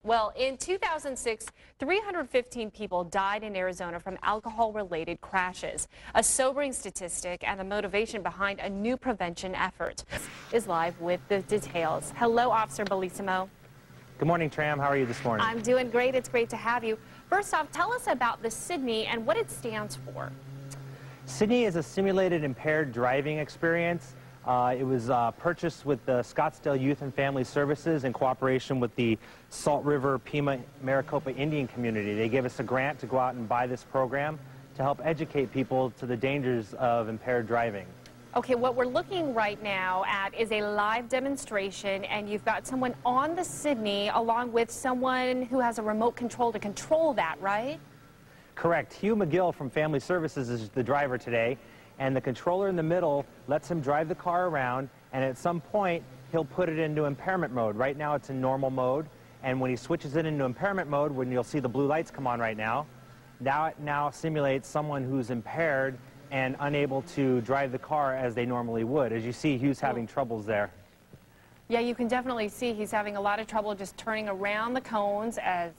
Well, in 2006, 315 people died in Arizona from alcohol-related crashes. A sobering statistic and the motivation behind a new prevention effort. Is live with the details. Hello, Officer Bellissimo. Good morning, Tram. How are you this morning? I'm doing great. It's great to have you. First off, tell us about the SIDNE and what it stands for. SIDNE is a simulated impaired driving experience. It was purchased with the Scottsdale Youth and Family Services in cooperation with the Salt River Pima Maricopa Indian community. They gave us a grant to go out and buy this program to help educate people to the dangers of impaired driving. Okay, what we're looking right now at is a live demonstration, and you've got someone on the SIDNE along with someone who has a remote control to control that, right? Correct. Hugh McGill from Family Services is the driver today, and the controller in the middle lets him drive the car around, and at some point he'll put it into impairment mode. Right now it's in normal mode, and when he switches it into impairment mode, when you'll see the blue lights come on right now, it now simulates someone who's impaired and unable to drive the car as they normally would. As you see, Hugh's having troubles there. Yeah, you can definitely see he's having a lot of trouble just turning around the cones and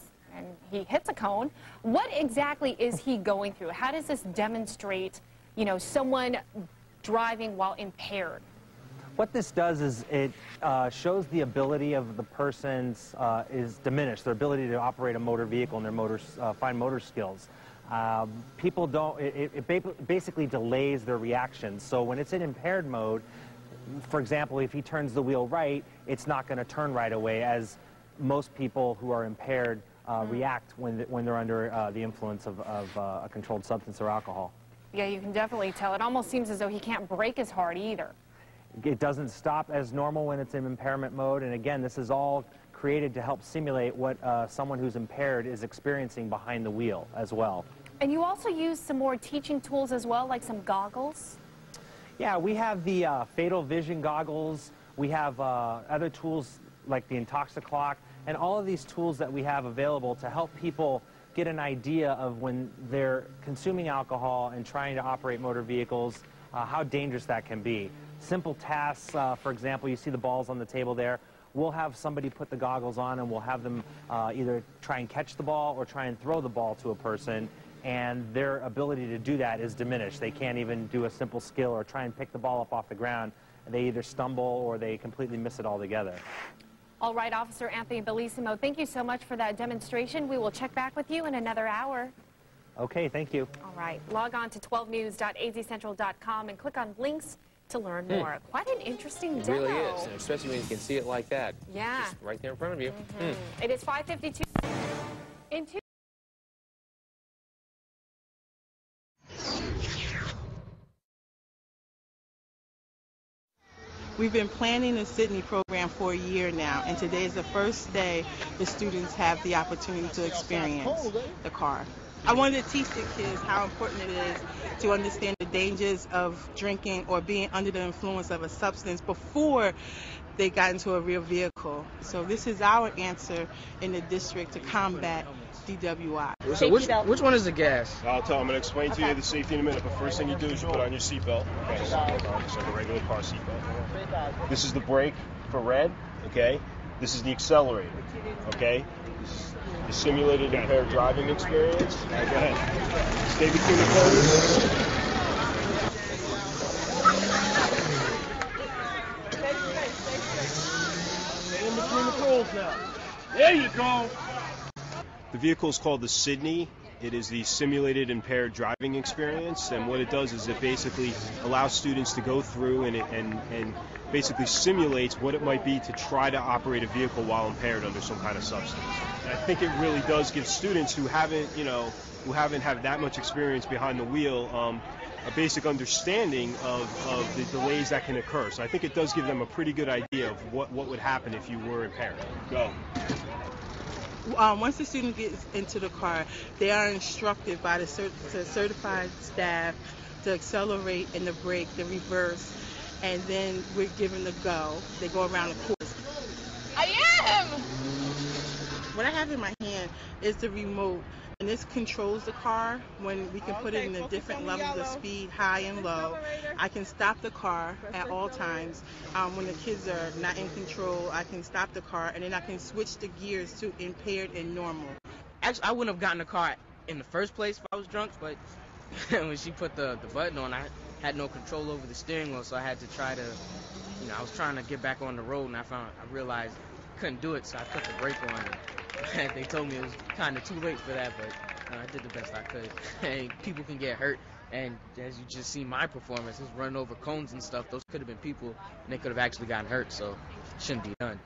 he hits a cone. What exactly is he going through? How does this demonstrate, you know, someone driving while impaired? What this does is it shows the ability of the person's is diminished, their ability to operate a motor vehicle and their fine motor skills. People don't, it basically delays their reactions. So when it's in impaired mode, for example, if he turns the wheel right, it's not going to turn right away, as most people who are impaired react when they're under the influence of a controlled substance or alcohol. Yeah, you can definitely tell. It almost seems as though he can't brake as hard either. It doesn't stop as normal when it's in impairment mode, and again, this is all created to help simulate what someone who's impaired is experiencing behind the wheel as well. And you also use some more teaching tools as well, like some goggles? Yeah, we have the fatal vision goggles. We have other tools like the Intoxiclock, and all of these tools that we have available to help people get an idea of when they're consuming alcohol and trying to operate motor vehicles, how dangerous that can be. Simple tasks, for example, you see the balls on the table there. We'll have somebody put the goggles on and we'll have them either try and catch the ball or try and throw the ball to a person, and their ability to do that is diminished. They can't even do a simple skill or try and pick the ball up off the ground. They either stumble or they completely miss it altogether. All right, Officer Anthony Bellissimo, thank you so much for that demonstration. We will check back with you in another hour. Okay, thank you. All right, log on to 12news.azcentral.com and click on links to learn more. Quite an interesting demo. It really is, and especially when you can see it like that. Yeah. Just right there in front of you. It is 5:52. We've been planning the SIDNE program for a year now, and today is the first day the students have the opportunity to experience the car. I wanted to teach the kids how important it is to understand the dangers of drinking or being under the influence of a substance before they got into a real vehicle. So this is our answer in the district to combat DWI. So which one is the gas? I'll tell. I'm going to explain to you the safety in a minute, but first thing you do is you put on your seatbelt. Okay, seatbelt on, just like a regular car seatbelt. This is the brake for red, okay? This is the accelerator, okay? This is the simulated impaired driving experience. All right, go ahead. Stay between the poles. Stay in between the poles now. There you go. The vehicle is called the SIDNE. It is the simulated impaired driving experience, and what it does is it basically allows students to go through and basically simulates what it might be to try to operate a vehicle while impaired under some kind of substance. And I think it really does give students who haven't had that much experience behind the wheel a basic understanding of the delays that can occur. So I think it does give them a pretty good idea of what would happen if you were impaired. Go. Once the student gets into the car, they are instructed by the certified staff to accelerate and the brake, the reverse, and then we're given the go. They go around the course. I am! What I have in my hand is the remote And this controls the car when we can put it in the different levels of speed, high and low. I can stop the car at all times. When the kids are not in control, I can stop the car, and then I can switch the gears to impaired and normal. Actually, I wouldn't have gotten the car in the first place if I was drunk, but when she put the button on, I had no control over the steering wheel, so I had to try to, I was trying to get back on the road, and I realized I couldn't do it, so I put the brake on. And they told me it was kind of too late for that, but I did the best I could. Hey, people can get hurt, and as you just see my performance, running over cones and stuff, those could have been people, and they could have actually gotten hurt, so it shouldn't be done.